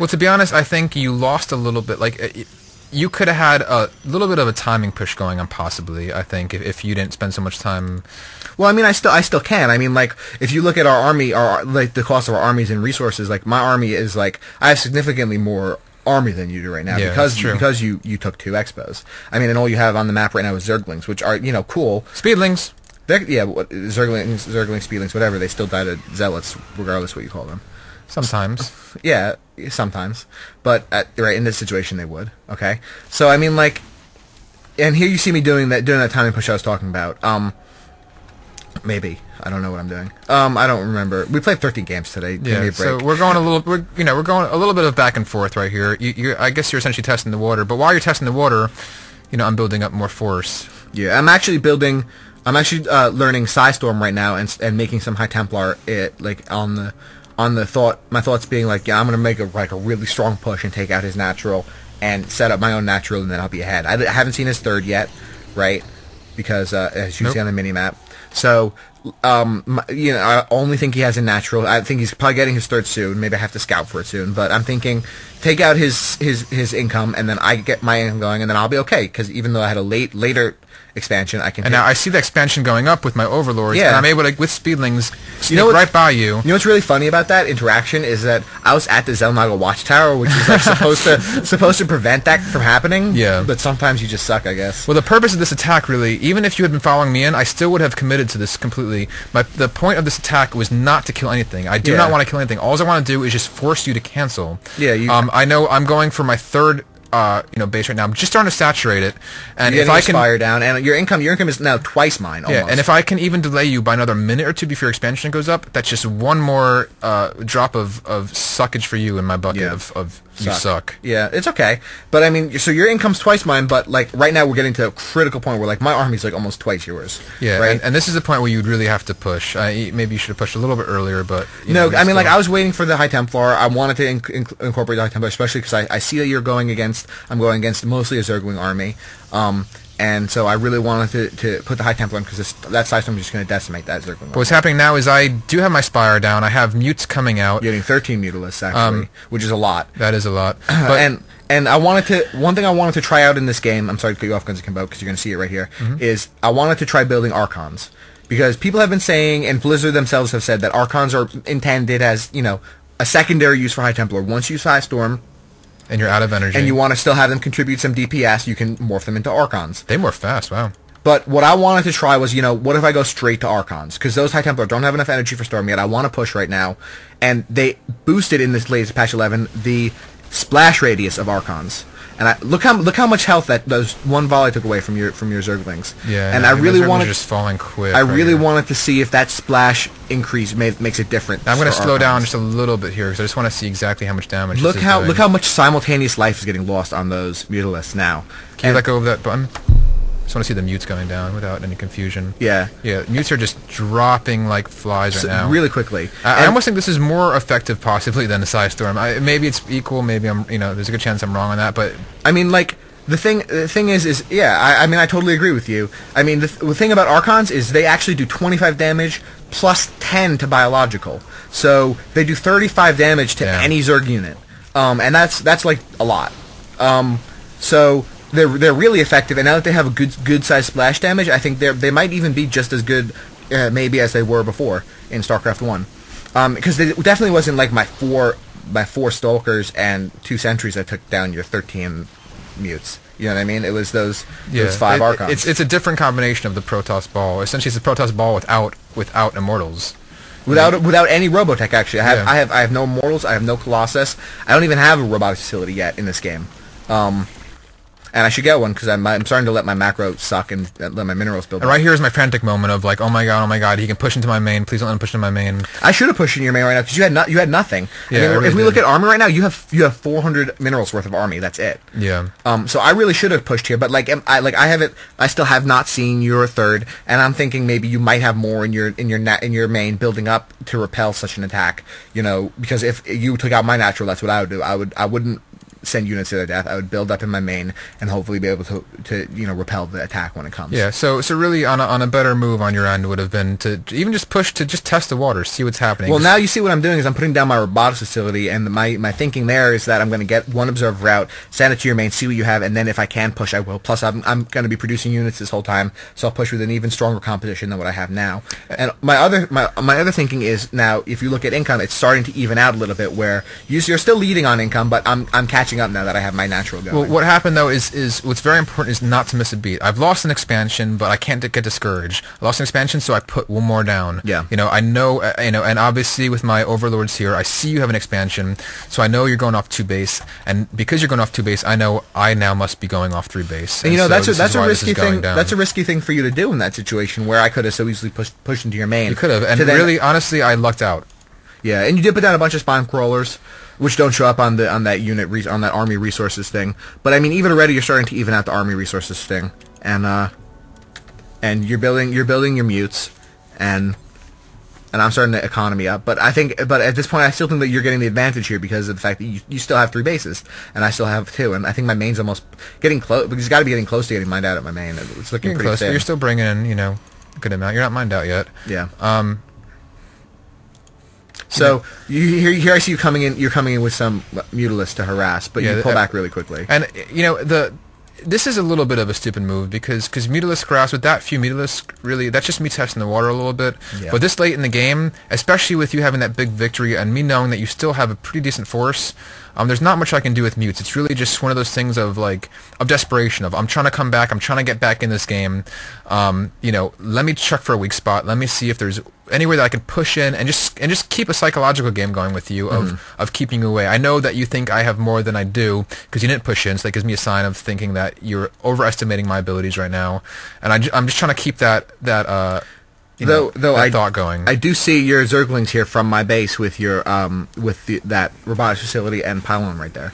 Well, to be honest, I think you lost a little bit. Like, you could have had a little bit of a timing push going on, possibly. I think if you didn't spend so much time. Well, I mean, I still can. I mean, like, if you look at our army, like the cost of our armies and resources, like my army is like I have significantly more army than you do right now because you took 2 expos. I mean, and all you have on the map right now is Zerglings, which are cool. Speedlings. Zerglings, Speedlings, whatever. They still die to Zealots, regardless what you call them. Sometimes. Yeah, sometimes. But right in this situation, they would. Okay, so I mean, like, and here you see me doing that timing push I was talking about. Maybe I don't know what I'm doing. I don't remember. We played 13 games today. Give me a break. So we're going we're going a little bit of back and forth right here. I guess you're essentially testing the water, but while you're testing the water, I'm building up more force. Yeah, I'm actually learning Psystorm right now and making some High Templar. My thoughts being like, yeah, I'm gonna make a really strong push and take out his natural and set up my own natural, and then I'll be ahead. I haven't seen his 3rd yet, right? Because as you see on the mini map. So, I only think he has a natural. I think he's probably getting his 3rd soon. Maybe I have to scout for it soon. But I'm thinking, take out his income, and then I get my income going, and then I'll be okay. Because even though I had a later expansion, I can. And now I see the expansion going up with my overlords, and I'm able to, with speedlings, sneak right by you. You know what's really funny about that interaction is that I was at the Zelnaga Watchtower, which is like supposed to prevent that from happening. Yeah. But sometimes you just suck, I guess. Well, the purpose of this attack, really, even if you had been following me in, I still would have committed to this completely. The point of this attack was not to kill anything. I do not want to kill anything. All I want to do is just force you to cancel. Yeah. I know I'm going for my 3rd base right now. I'm just starting to saturate it, and if I can fire down, and your income is now twice mine. Almost. Yeah, and if I can even delay you by another minute or 2 before your expansion goes up, that's just one more drop of suckage for you in my bucket of you suck. Yeah, it's okay, but I mean, so your income's twice mine, but like right now we're getting to a critical point where like my army's like almost twice yours. Yeah, right? and this is the point where you'd really have to push. Maybe you should have pushed a little bit earlier, but no, I mean, like I was waiting for the High Templar. I wanted to incorporate the High Templar, especially because I see that I'm going against mostly a Zergling army, and so I really wanted to put the High Templar in because that Psystorm is just going to decimate that Zergling army. But what's happening now is I do have my Spire down. I have mutes coming out. You're getting 13 Mutalisks actually, which is a lot. That is a lot. But and I wanted to. One thing I wanted to try out in this game. I'm sorry to cut you off, Guns Akimbo, because you're going to see it right here. Is I wanted to try building Archons because people have been saying, and Blizzard themselves have said that Archons are intended as a secondary use for High Templar. Once you Psystorm. And you're out of energy. And you want to still have them contribute some DPS, you can morph them into Archons. They morph fast, wow. But what I wanted to try was, what if I go straight to Archons? Because those High Templar don't have enough energy for Storm yet. I want to push right now. And they boosted in this latest patch 11 the splash radius of Archons. And look how much health that those one volley took away from your Zerglings. Yeah, and I really wanted just falling quick. I really wanted to see if that splash increase makes it different. I'm going to slow down just a little bit here because I just want to see exactly how much damage. Look how much simultaneous life is getting lost on those Mutalisks now. Can you let go of that button? Just want to see the mutes going down without any confusion. Yeah. Yeah, mutes are just dropping like flies right now. Really quickly. I almost think this is more effective possibly than the Psystorm. Maybe it's equal, maybe I'm, there's a good chance I'm wrong on that, but... I mean, like, the thing is yeah, I mean, I totally agree with you. I mean, the thing about Archons is they actually do 25 damage plus 10 to biological. So, they do 35 damage to any Zerg unit. And that's like, a lot. So... They're really effective, and now that they have a good sized splash damage, I think they might even be just as good, maybe as they were before in StarCraft 1. Because it definitely wasn't like my four Stalkers and 2 Sentries that took down your 13 mutes. You know what I mean? It was those 5 Archons. It's a different combination of the Protoss Ball. Essentially, it's a Protoss Ball without Immortals. Without any Robotech, actually. I have no Immortals. I have no Colossus. I don't even have a robotic facility yet in this game. And I should get one because I'm starting to let my macro suck and let my minerals build up. And right here is my frantic moment of like, oh my god, he can push into my main. Please don't let him push into my main. I should have pushed into your main right now because you had nothing. Yeah, I mean, if we look at army right now, you have 400 minerals worth of army. That's it. Yeah. So I really should have pushed here, but I still have not seen your 3rd, and I'm thinking maybe you might have more in your main building up to repel such an attack. Because if you took out my natural, that's what I would do. I wouldn't send units to their death. I would build up in my main and hopefully be able to repel the attack when it comes. Yeah. So really, on a better move on your end would have been to even just push to just test the waters, see what's happening. Well, now you see what I'm doing is I'm putting down my robotics facility, and my thinking there is that I'm going to get one observer out, send it to your main, see what you have, and then if I can push, I will. Plus, I'm going to be producing units this whole time, so I'll push with an even stronger composition than what I have now. And my other thinking is now, if you look at income, it's starting to even out a little bit, where you're still leading on income, but I'm catching up now that I have my natural going. Well, what happened though is what's very important is not to miss a beat. I've lost an expansion, but I can't get discouraged. I lost an expansion, so I put one more down. Yeah. I know, and obviously with my overlords here, I see you have an expansion, so I know you're going off 2 base, and because you're going off 2 base, I know I now must be going off 3 base. And so that's a risky thing. That's a risky thing for you to do in that situation, where I could have so easily pushed into your main. You could have, and really, honestly, I lucked out. Yeah, and you did put down a bunch of spawn crawlers, which don't show up on that on that army resources thing. But I mean, even already you're starting to even out the army resources thing, and you're building your mutes, and I'm starting the economy up. But at this point, I still think that you're getting the advantage here because of the fact that you still have 3 bases, and I still have 2, and I think my main's almost getting close. Because you got to be getting close to getting mined out at my main. It's looking pretty close, thin. but you're still bringing in a good amount. You're not mined out yet. Yeah. So here I see you coming in. You're coming in with some Mutalisk to harass, but you pull back really quickly. And this is a little bit of a stupid move because Mutalisk harass with that few Mutalisk, really that's just me testing the water a little bit. Yeah. But this late in the game, especially with you having that big victory and me knowing that you still have a pretty decent force, there's not much I can do with mutes. It's really just one of those things of desperation. I'm trying to come back. I'm trying to get back in this game. Let me check for a weak spot. Let me see if there's anywhere that I can push in and just keep a psychological game going with you of keeping you away. I know that you think I have more than I do because you didn't push in, so that gives me a sign of thinking that you're overestimating my abilities right now. And I'm just trying to keep that thought going. I do see your Zerglings here from my base with your that robotics facility and pylon right there.